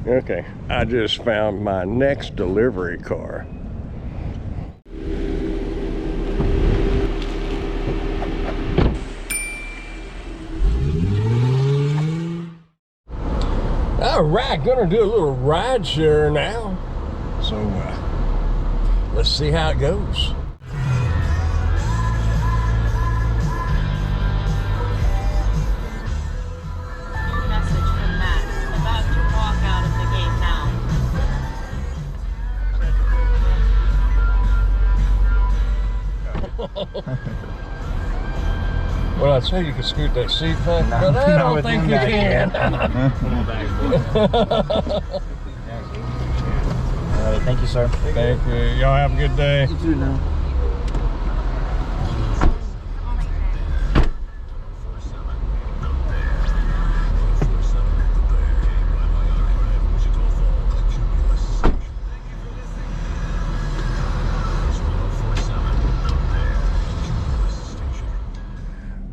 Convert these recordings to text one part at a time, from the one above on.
Okay, I just found my next delivery car. All right, gonna do a little ride share now. So let's see how it goes. Message from Matt. About to walk out of the gate now. Well, I'd say you could scoot that seat back, but I don't think you can. All right, thank you, sir. Thank you. Y'all have a good day. You too now.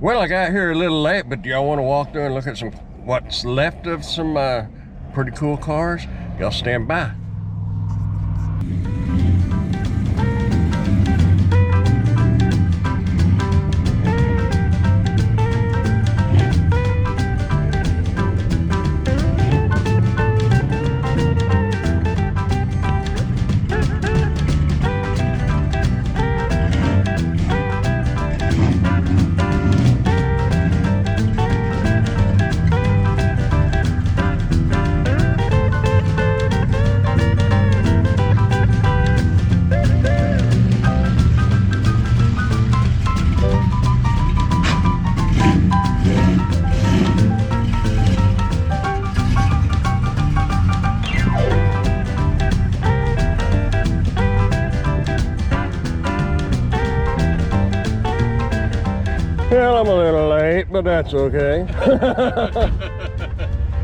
Well, I got here a little late, but do y'all want to walk through and look at some what's left of some pretty cool cars? Y'all stand by. Well, I'm a little late, but that's okay.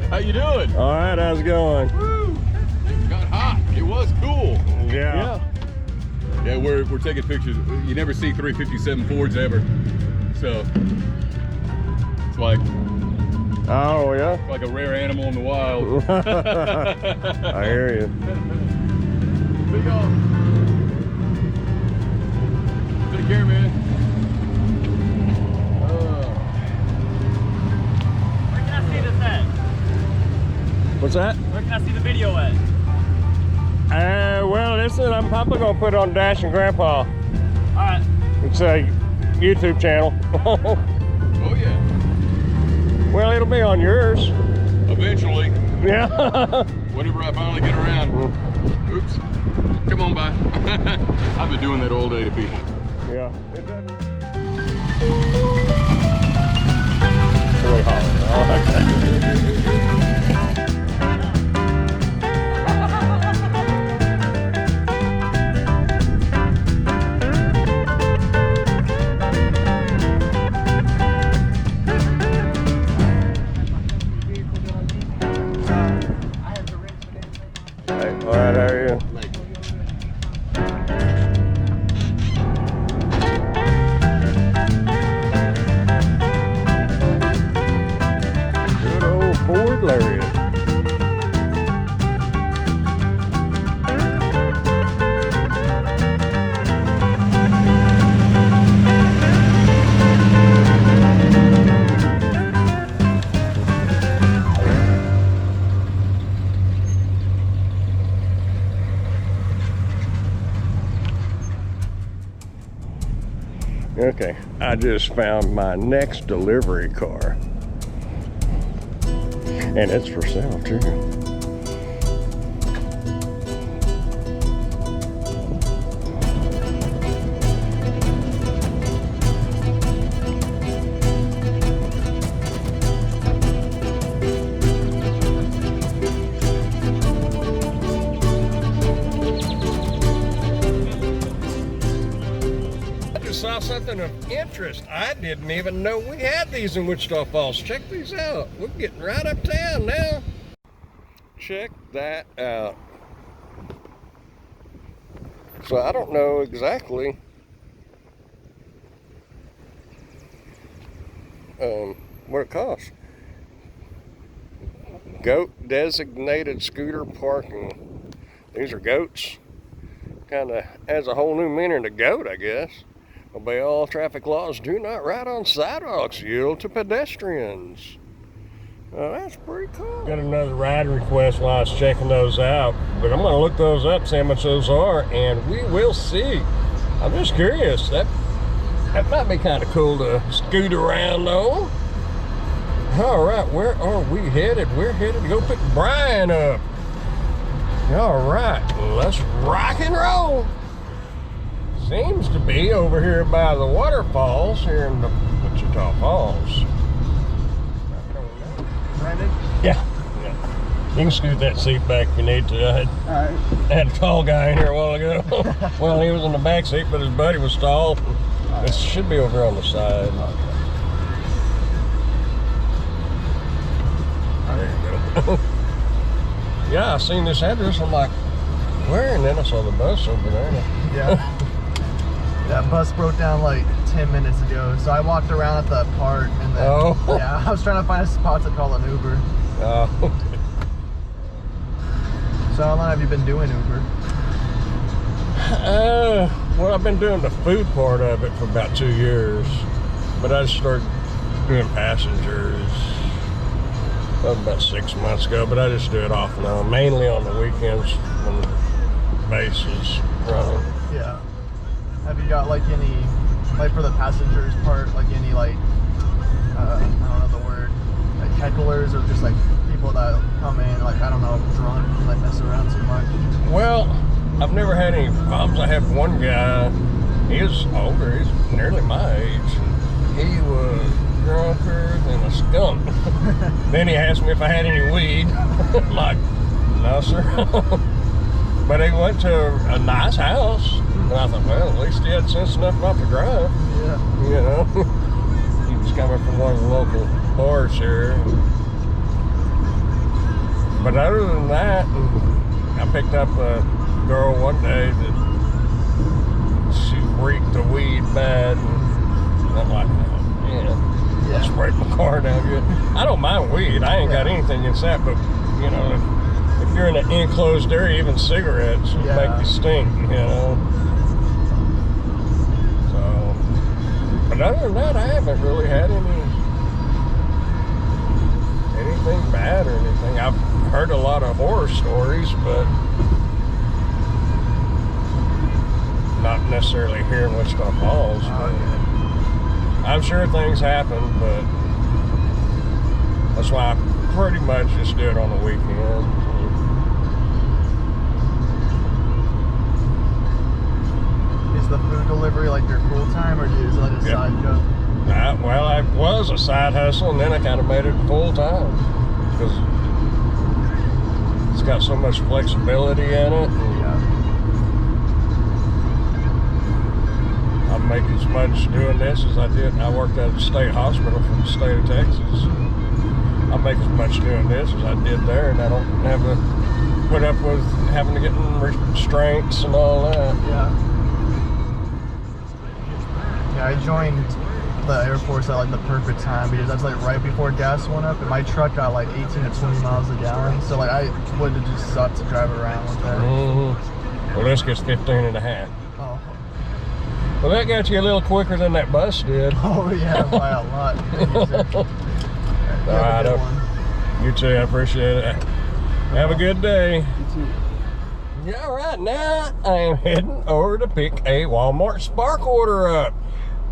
How you doing? All right, how's it going? Woo! It got hot. It was cool. Yeah. Yeah, we're taking pictures. You never see 357 Fords ever. So it's like Oh, yeah? like a rare animal in the wild. I hear you. Big y'all. Take care, man. Where can I see this at? What's that? Where can I see the video at? Well, this is, I'm probably gonna put it on Dash and Grandpa. All right. It's a YouTube channel. Oh yeah. Well, it'll be on yours. Eventually, Yeah. whenever I finally get around. Oops. Come on by. I've been doing that all day to people. Yeah. It doesn't. Really hard. Oh, okay. Hey, all right, how are you? Good old Ford Lariat. Okay, I just found my next delivery car. And it's for sale too. Saw something of interest. I didn't even know we had these in Wichita Falls. Check these out. We're getting right uptown now. Check that out. So I don't know exactly what it costs. Goat designated scooter parking. These are goats. Kind of adds a whole new meaning to goat, I guess. Obey all traffic laws. Do not ride on sidewalks. Yield to pedestrians. Oh, that's pretty cool. Got another ride request while I was checking those out, but I'm gonna look those up, see how much those are, and we will see. I'm just curious. That might be kind of cool to scoot around though. All right, where are we headed? We're headed to go pick Brian up. All right, let's rock and roll. Seems to be over here by the waterfalls here in the Wichita Falls. Brandon? Yeah. You can scoot that seat back if you need to. I had a tall guy in here a while ago. Well, he was in the back seat, but his buddy was tall. It should be over on the side. There you go. Yeah, I seen this address. I'm like, where? And then I saw the bus over there. Yeah. That bus broke down like 10 minutes ago, so I walked around at the park and then, yeah, I was trying to find a spot to call an Uber. Oh. So how long have you been doing Uber? Well, I've been doing the food part of it for about 2 years, but I just started doing passengers about 6 months ago, but I just do it off and on, mainly on the weekends when the base is running. Yeah. Have you got like any, like for the passengers part, like any like, I don't know the word, like hecklers or just like people that come in like, I don't know, drunk and like mess around too much? Well, I've never had any problems. I had one guy, he was older, he's nearly my age. He was drunker than a skunk. Then he asked me if I had any weed. I'm like, no sir. But he went to a nice house. And I thought, well, at least he had sense enough not to drive. Yeah. You know? He was coming from one of the local bars here. But other than that, I picked up a girl one day that she reeked the weed bad. And I'm like, oh, man, I sprayed my car down good. I don't mind weed. I ain't got anything against that, but, you know, if you're in an enclosed area, even cigarettes make you stink, you know. So, but other than that, I haven't really had anything bad or anything. I've heard a lot of horror stories, but not necessarily here in Wichita Falls. I'm sure things happen, but that's why I pretty much just do it on the weekends. Is the food delivery like your full time, or do you let it side job? Well, I was a side hustle, and then I kind of made it full time because it's got so much flexibility in it. I make as much doing this as I did. I worked at a state hospital for the state of Texas. I make as much doing this as I did there, and I don't have to put up with having to get in restraints and all that. Yeah, I joined the Air Force at like the perfect time because that's like right before gas went up, and my truck got like 18 to 20 miles a gallon. So like I would have just sucked to drive around with that. Well, this gets 15 and a half. Oh. Well, that got you a little quicker than that bus did. Oh yeah, by a lot. All right, you too. I appreciate it. Have a good day. You too. Yeah, right now I am heading over to pick a Walmart Spark order up.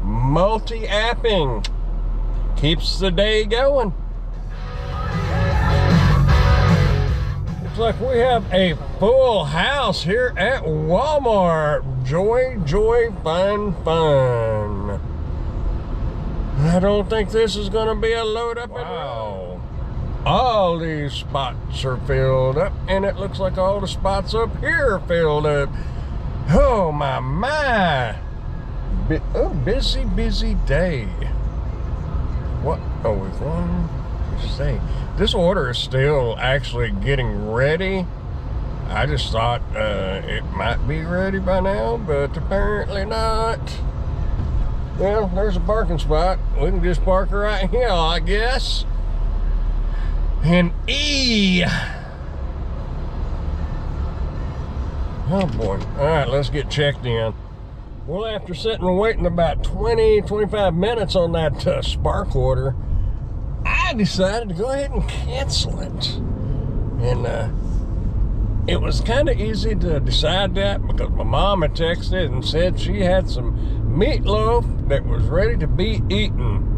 Multi-apping keeps the day going. Looks like we have a full house here at Walmart. Joy, joy, fun, fun. I don't think this is going to be a load up. Wow. All these spots are filled up, and it looks like all the spots up here are filled up. Oh my. A busy, busy day. What are we going to say? This order is still actually getting ready. I just thought it might be ready by now, but apparently not. Well, there's a parking spot. We can just park right here, I guess. and E. Oh boy. All right, let's get checked in. Well, after sitting and waiting about 20-25 minutes on that spark order, I decided to go ahead and cancel it. And it was kind of easy to decide that because my mom had texted and said she had some meatloaf that was ready to be eaten.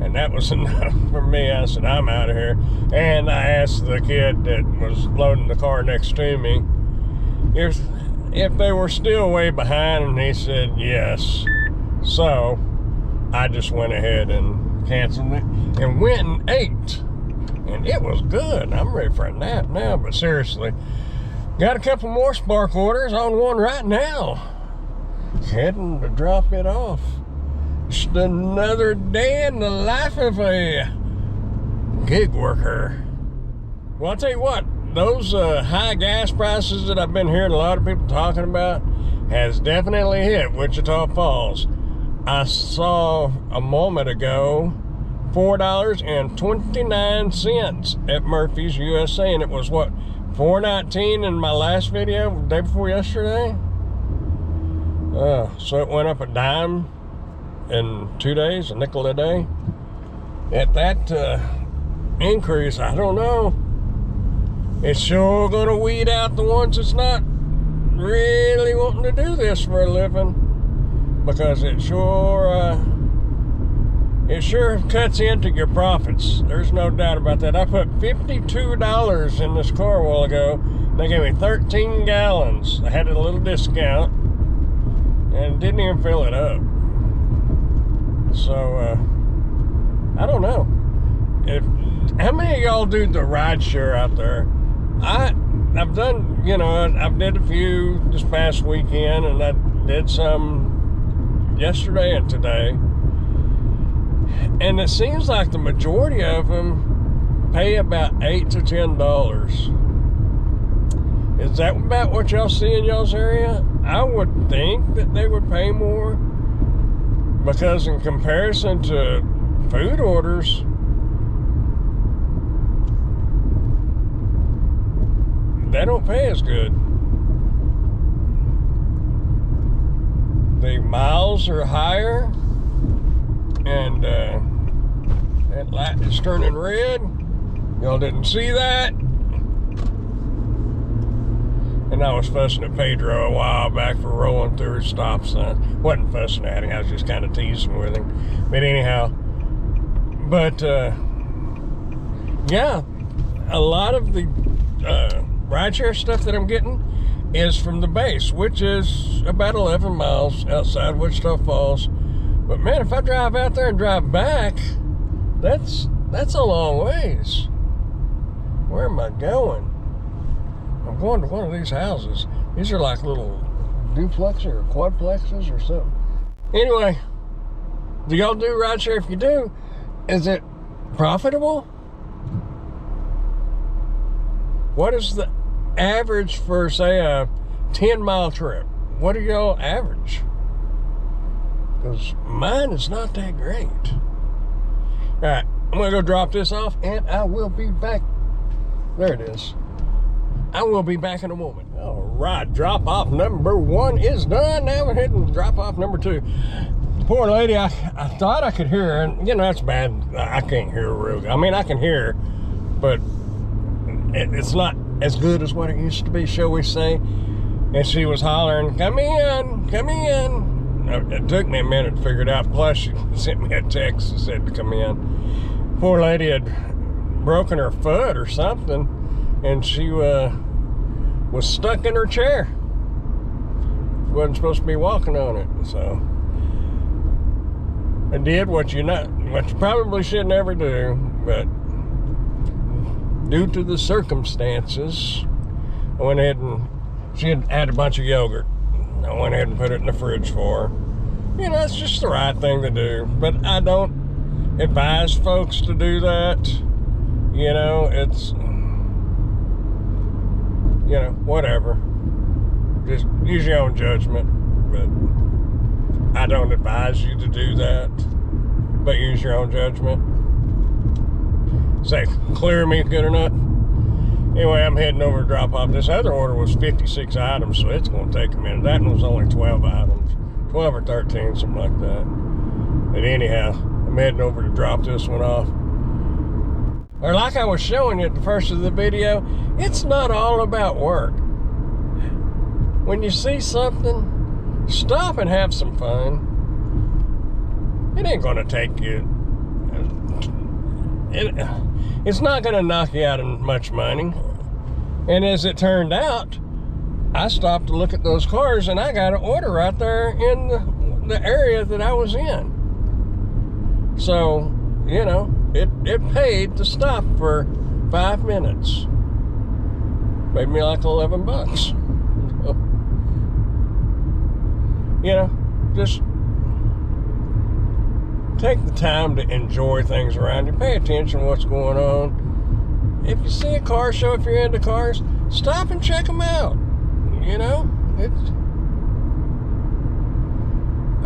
And that was enough for me. I said, I'm out of here. And I asked the kid that was loading the car next to me if they were still way behind, and he said yes. So I just went ahead and canceled it and went and ate. And it was good. I'm ready for a nap now, but seriously, got a couple more spark orders on one right now. Heading to drop it off. Just another day in the life of a gig worker. Well, I'll tell you what, those high gas prices that I've been hearing a lot of people talking about has definitely hit Wichita Falls. I saw a moment ago $4.29 at Murphy's USA, and it was what, $4.19 in my last video the day before yesterday. So it went up a dime in 2 days, a nickel a day. At that increase, I don't know. It's sure gonna weed out the ones that's not really wanting to do this for a living, because it sure cuts into your profits. There's no doubt about that. I put $52 in this car a while ago. They gave me 13 gallons. I had a little discount and didn't even fill it up. So I don't know. How many of y'all do the rideshare out there? I've done, I've did a few this past weekend, and I did some yesterday and today. And it seems like the majority of them pay about $8 to $10. Is that about what y'all see in y'all's area? I would think that they would pay more, because in comparison to food orders, they don't pay as good. The miles are higher, and that light is turning red. Y'all didn't see that. And I was fussing at Pedro a while back for rolling through his stop sign. Wasn't fussing at him, I was just kind of teasing with him. But anyhow, yeah, a lot of the rideshare stuff that I'm getting is from the base, which is about 11 miles outside Wichita Falls. But man, if I drive out there and drive back, that's a long ways. Where am I going? I'm going to one of these houses. These are like little duplexes or quadplexes or something. Anyway, do y'all do rideshare? If you do, is it profitable? What is the average for, say, a 10-mile trip? What do y'all average? Because mine is not that great. All right, I'm going to go drop this off, and I will be back. There it is. I will be back in a moment. All right, drop off number 1 is done. Now we're heading to drop off number 2. The poor lady, I thought I could hear her, and that's bad. I can't hear her real good. I mean, I can hear her, but it's not as good as what it used to be, shall we say. And she was hollering, "Come in, come in." It took me a minute to figure it out. Plus, she sent me a text and said to come in. Poor lady had broken her foot or something, and she was stuck in her chair. She wasn't supposed to be walking on it, so I did what you probably should never do, but due to the circumstances, I went ahead and she had a bunch of yogurt. I went ahead and put it in the fridge for her. It's just the right thing to do, but I don't advise folks to do that. It's whatever. Just use your own judgment, but I don't advise you to do that, but use your own judgment. Does that clear me good enough? Anyway, I'm heading over to drop off. This other order was 56 items, so it's going to take a minute. That one was only 12 items. 12 or 13, something like that. But anyhow, I'm heading over to drop this one off. Or like I was showing you at the first of the video, it's not all about work. When you see something, stop and have some fun. It ain't going to take you... It's not going to knock you out of much money. And as it turned out, I stopped to look at those cars and I got an order right there in the area that I was in. So, you know, it paid to stop for 5 minutes. Made me like 11 bucks. You know, just take the time to enjoy things around you. Pay attention to what's going on. If you see a car show, if you're into cars, stop and check them out. You know, it's...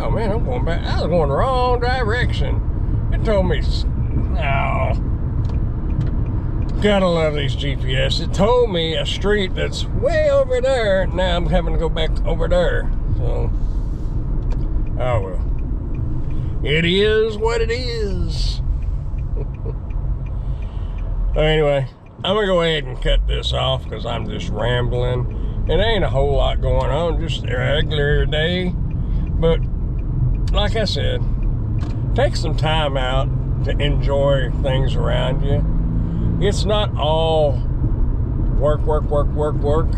Oh man, I'm going back. I was going the wrong direction. It told me, oh, gotta love these GPS. It told me a street that's way over there. Now I'm having to go back over there. So, oh well. It is what it is. Anyway, I'm gonna go ahead and cut this off because I'm just rambling. It ain't a whole lot going on, just a regular day. But like I said, take some time out to enjoy things around you. It's not all work, work, work, work, work.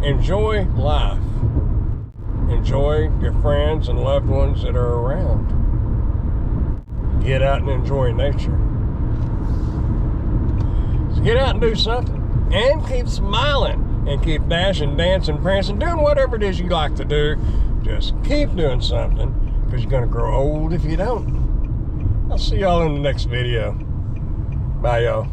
Enjoy life. Enjoy your friends and loved ones that are around. Get out and enjoy nature. So get out and do something. And keep smiling. And keep dashing, dancing, prancing, doing whatever it is you like to do. Just keep doing something. Because you're going to grow old if you don't. I'll see y'all in the next video. Bye, y'all.